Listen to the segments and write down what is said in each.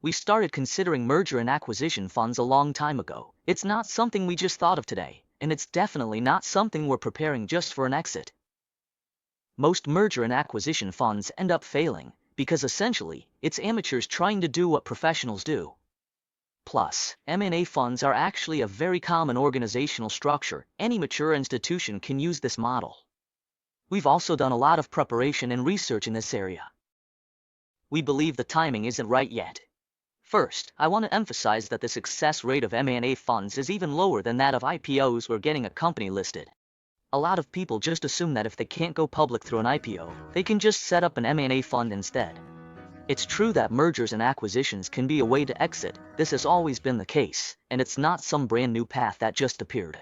We started considering merger and acquisition funds a long time ago. It's not something we just thought of today, and it's definitely not something we're preparing just for an exit. Most merger and acquisition funds end up failing, because essentially, it's amateurs trying to do what professionals do. Plus, M&A funds are actually a very common organizational structure. Any mature institution can use this model. We've also done a lot of preparation and research in this area. We believe the timing isn't right yet. First, I want to emphasize that the success rate of M&A funds is even lower than that of IPOs or getting a company listed. A lot of people just assume that if they can't go public through an IPO, they can just set up an M&A fund instead. It's true that mergers and acquisitions can be a way to exit. This has always been the case, and it's not some brand new path that just appeared.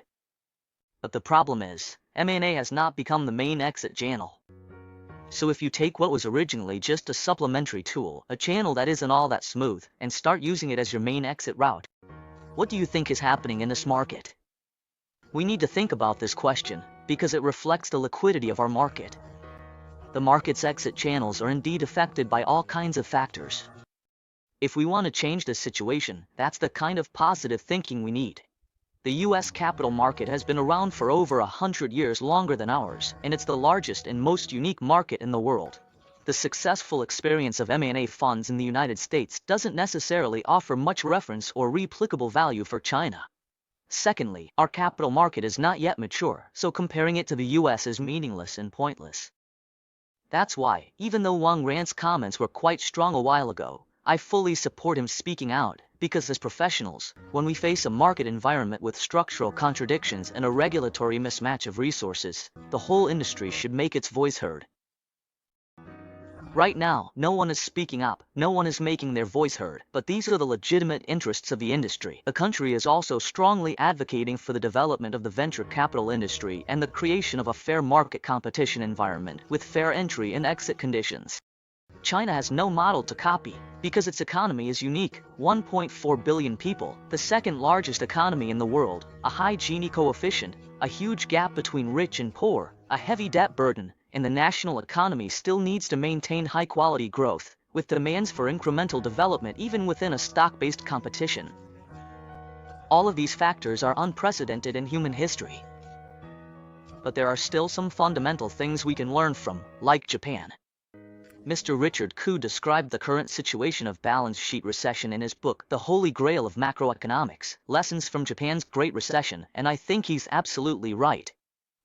But the problem is, M&A has not become the main exit channel. So if you take what was originally just a supplementary tool, a channel that isn't all that smooth, and start using it as your main exit route, what do you think is happening in this market? We need to think about this question, because it reflects the liquidity of our market. The market's exit channels are indeed affected by all kinds of factors. If we want to change this situation, that's the kind of positive thinking we need. The US capital market has been around for over 100 years longer than ours, and it's the largest and most unique market in the world. The successful experience of M&A funds in the United States doesn't necessarily offer much reference or replicable value for China. Secondly, our capital market is not yet mature, so comparing it to the US is meaningless and pointless. That's why, even though Wang Rant's comments were quite strong a while ago, I fully support him speaking out, because as professionals, when we face a market environment with structural contradictions and a regulatory mismatch of resources, the whole industry should make its voice heard. Right now, no one is speaking up, no one is making their voice heard, but these are the legitimate interests of the industry. The country is also strongly advocating for the development of the venture capital industry and the creation of a fair market competition environment with fair entry and exit conditions. China has no model to copy, because its economy is unique. 1.4 billion people, the second largest economy in the world, a high Gini coefficient, a huge gap between rich and poor, a heavy debt burden, and the national economy still needs to maintain high-quality growth, with demands for incremental development even within a stock-based competition. All of these factors are unprecedented in human history. But there are still some fundamental things we can learn from, like Japan. Mr. Richard Koo described the current situation of balance sheet recession in his book, The Holy Grail of Macroeconomics, Lessons from Japan's Great Recession, and I think he's absolutely right.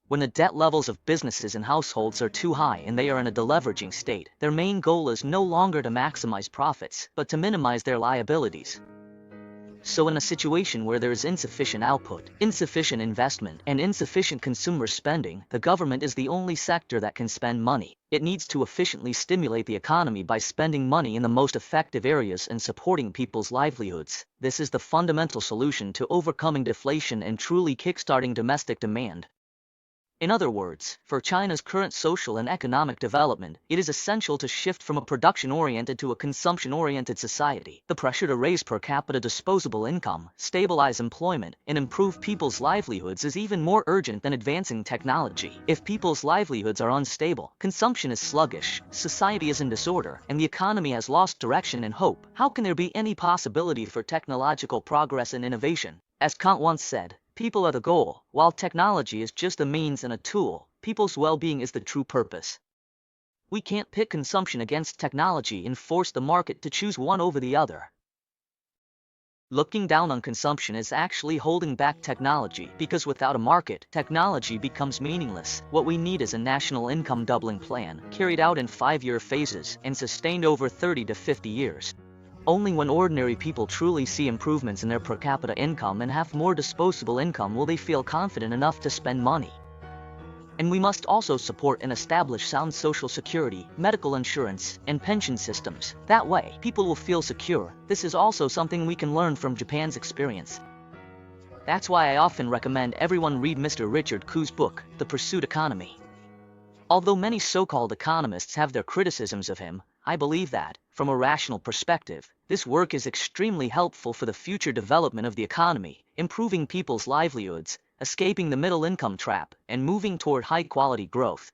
When the debt levels of businesses and households are too high and they are in a deleveraging state, their main goal is no longer to maximize profits, but to minimize their liabilities. So in a situation where there is insufficient output, insufficient investment, and insufficient consumer spending, the government is the only sector that can spend money. It needs to efficiently stimulate the economy by spending money in the most effective areas and supporting people's livelihoods. This is the fundamental solution to overcoming deflation and truly kickstarting domestic demand. In other words, for China's current social and economic development, it is essential to shift from a production-oriented to a consumption-oriented society. The pressure to raise per capita disposable income, stabilize employment, and improve people's livelihoods is even more urgent than advancing technology. If people's livelihoods are unstable, consumption is sluggish, society is in disorder, and the economy has lost direction and hope, how can there be any possibility for technological progress and innovation? As Kant once said, people are the goal, while technology is just a means and a tool. People's well-being is the true purpose. We can't pit consumption against technology and force the market to choose one over the other. Looking down on consumption is actually holding back technology, because without a market, technology becomes meaningless. What we need is a national income doubling plan, carried out in 5-year phases and sustained over 30 to 50 years. Only when ordinary people truly see improvements in their per capita income and have more disposable income will they feel confident enough to spend money. And we must also support and establish sound social security, medical insurance, and pension systems. That way, people will feel secure. This is also something we can learn from Japan's experience. That's why I often recommend everyone read Mr. Richard Koo's book, The Pursuit Economy. Although many so-called economists have their criticisms of him, I believe that, from a rational perspective, this work is extremely helpful for the future development of the economy, improving people's livelihoods, escaping the middle income trap, and moving toward high-quality growth.